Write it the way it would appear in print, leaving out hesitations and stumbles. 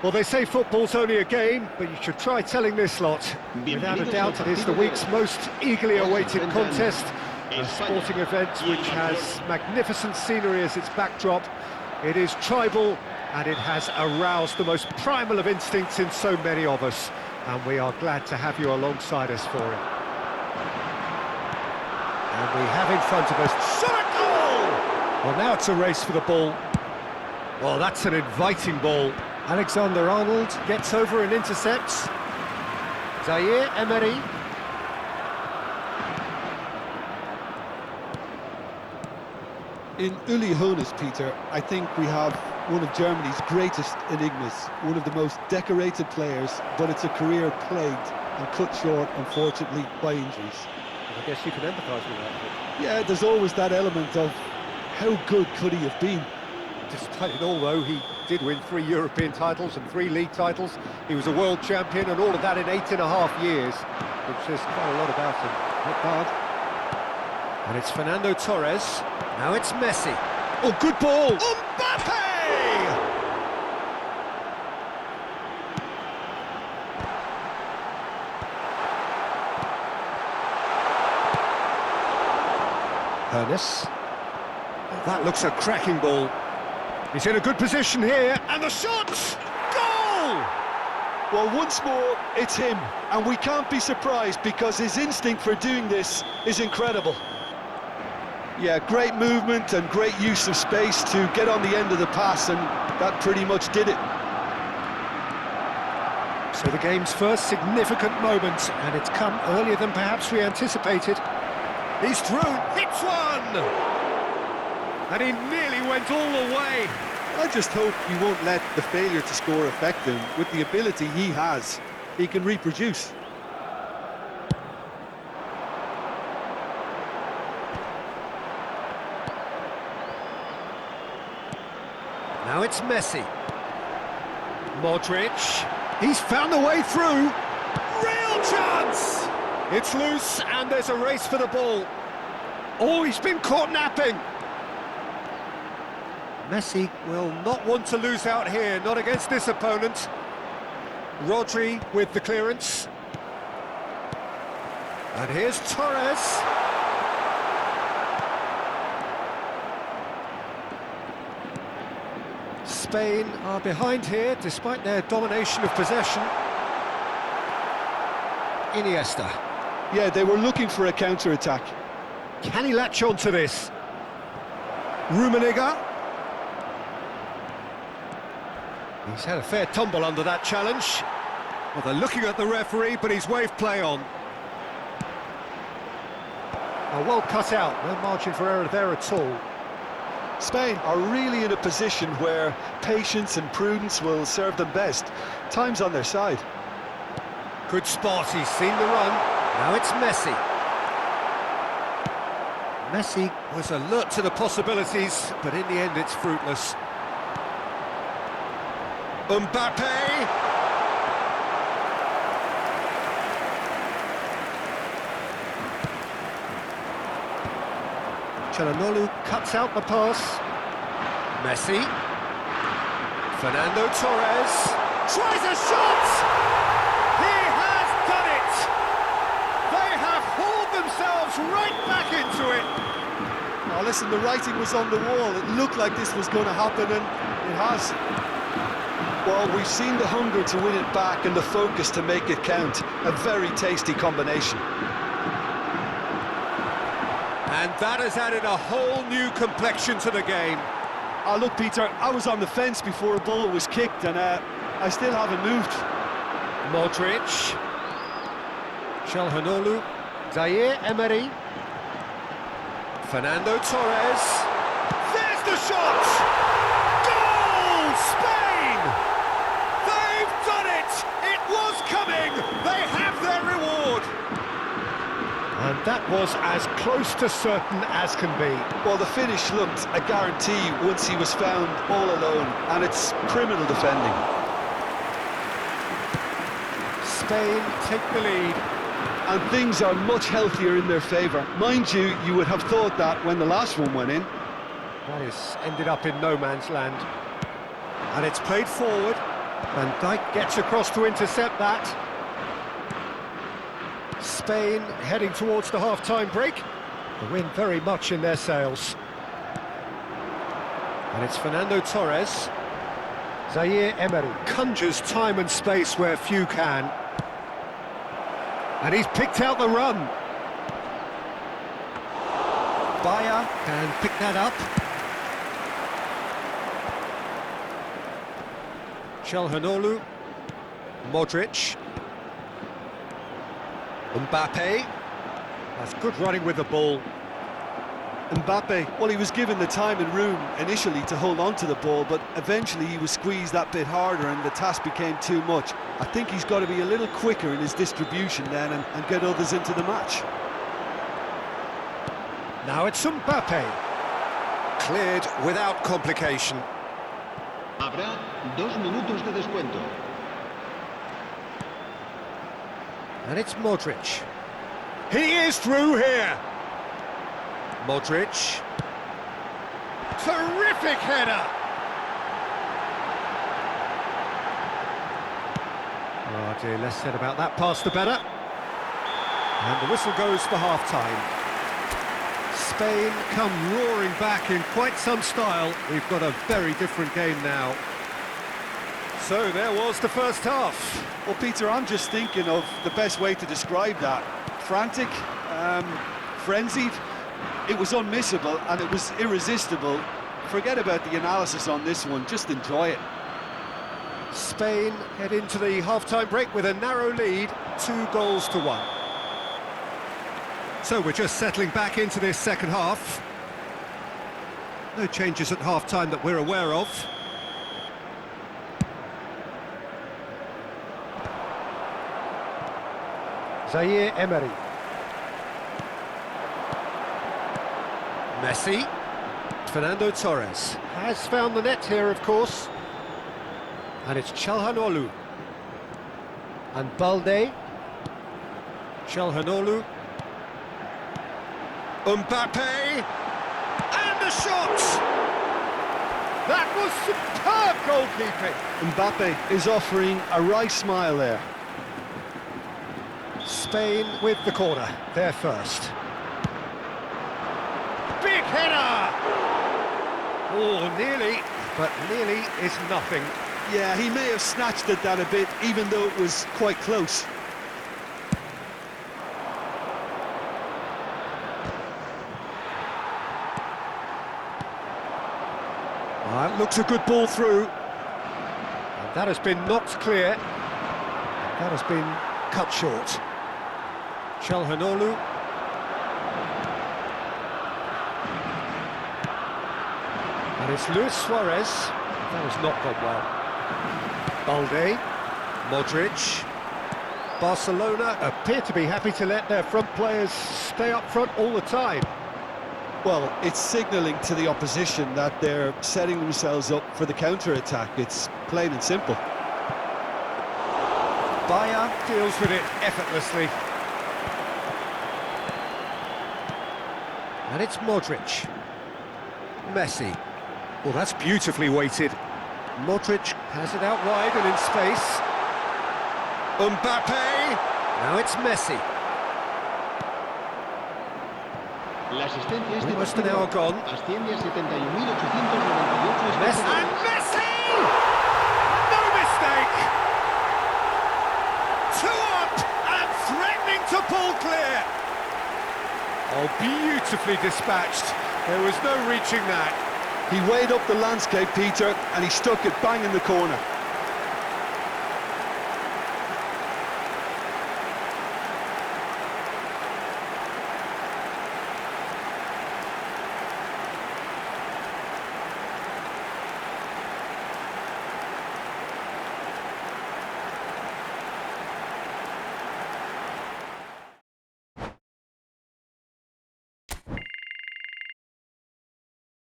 Well, they say football's only a game, but you should try telling this lot. Without a doubt, it is the week's most eagerly awaited contest, a sporting event which has magnificent scenery as its backdrop. It is tribal, and it has aroused the most primal of instincts in so many of us, and we are glad to have you alongside us for it. And we have in front of us, shot a goal! Well, now it's a race for the ball. Well, that's an inviting ball. Alexander-Arnold gets over and intercepts. Zaire Emery. In Uli Hoeneß, Peter, I think we have one of Germany's greatest enigmas, one of the most decorated players, but it's a career plagued and cut short, unfortunately, by injuries. I guess you can empathise with that. Yeah, there's always that element of how good could he have been? Despite it all, though, he did win 3 European titles and 3 league titles. He was a world champion, and all of that in 8.5 years, which says quite a lot about him. Not bad. And it's Fernando Torres. Now it's Messi. Oh, good ball! Mbappe! Hoeneß. Oh, that looks a cracking ball. He's in a good position here, and the shot! Goal! Well, once more, it's him, and we can't be surprised because his instinct for doing this is incredible. Yeah, great movement and great use of space to get on the end of the pass, and that pretty much did it. So the game's first significant moment, and it's come earlier than perhaps we anticipated. He's through, hits one! And he nearly went all the way. I just hope he won't let the failure to score affect him. With the ability he has, he can reproduce. Now it's Messi. Modric. He's found the way through. Real chance! It's loose, and there's a race for the ball. Oh, he's been caught napping. Messi will not want to lose out here, not against this opponent. Rodri with the clearance. And here's Torres. Spain are behind here, despite their domination of possession. Iniesta. Yeah, they were looking for a counter-attack. Can he latch on to this? Rummenigge. He's had a fair tumble under that challenge. Well, they're looking at the referee, but he's waved play on. Oh, well cut out, no margin for error there at all. Spain are really in a position where patience and prudence will serve them best. Time's on their side. Good spot, he's seen the run. Now it's Messi. Messi was alert to the possibilities, but in the end it's fruitless. Mbappe! Çalhanoğlu cuts out the pass. Messi. Fernando Torres tries a shot! He has done it! They have hauled themselves right back into it! Oh, listen, the writing was on the wall. It looked like this was going to happen, and it has. Well, we've seen the hunger to win it back and the focus to make it count. A very tasty combination. And that has added a whole new complexion to the game. Oh, look, Peter, I was on the fence before a ball was kicked, and I still haven't moved. Modric. Çalhanoğlu. Zaire Emery. Fernando Torres. There's the shot! Goal! Spain! They've done it! It was coming! They have their reward! And that was as close to certain as can be. Well, the finish looked a guarantee once he was found all alone, and it's criminal defending. Spain take the lead. And things are much healthier in their favour. Mind you, you would have thought that when the last one went in. That is ended up in no man's land. And it's played forward. Van Dijk gets across to intercept that. Spain heading towards the half-time break. The wind very much in their sails. And it's Fernando Torres. Zaire Emery conjures time and space where few can. And he's picked out the run. Bayer can pick that up. Çalhanoğlu, Modric, Mbappe. That's good running with the ball. Mbappe, well, he was given the time and room initially to hold on to the ball, but eventually he was squeezed that bit harder and the task became too much. I think he's got to be a little quicker in his distribution then and get others into the match. Now it's Mbappe. Cleared without complication. Habrá 2 minutos de descuento. And it's Modric. He is through here. Modric. Terrific header. Oh dear, less said about that pass the better. And the whistle goes for half-time. Spain come roaring back in quite some style. We've got a very different game now. So there was the first half. Well, Peter, I'm just thinking of the best way to describe that. Frantic, frenzied. It was unmissable and it was irresistible. Forget about the analysis on this one, just enjoy it. Spain head into the half-time break with a narrow lead, 2-1. So we're just settling back into this second half. No changes at half-time that we're aware of. Zaire Emery. Messi. Fernando Torres has found the net here, of course. And it's Çalhanoğlu. And Balde. Çalhanoğlu. Mbappe. And the shot! That was superb goalkeeping. Mbappe is offering a wry smile there. Spain with the corner, they're first. Big header! Oh, nearly, but nearly is nothing. Yeah, he may have snatched at that a bit, even though it was quite close. That looks a good ball through. And that has been knocked clear. That has been cut short. Çalhanoğlu. And it's Luis Suarez. That has not gone well. Balde. Modric. Barcelona appear to be happy to let their front players stay up front all the time. Well, it's signalling to the opposition that they're setting themselves up for the counter-attack. It's plain and simple. Bayer deals with it effortlessly. And it's Modric. Messi. Well, that's beautifully weighted. Modric has it out wide and in space. Mbappe. Now it's Messi. La asistencia es de Almost an hour gone. asciende a 71.898 Messi. And Messi! No mistake! 2 up and threatening to pull clear. Oh, beautifully dispatched. There was no reaching that. He weighed up the landscape, Peter, and he stuck it bang in the corner.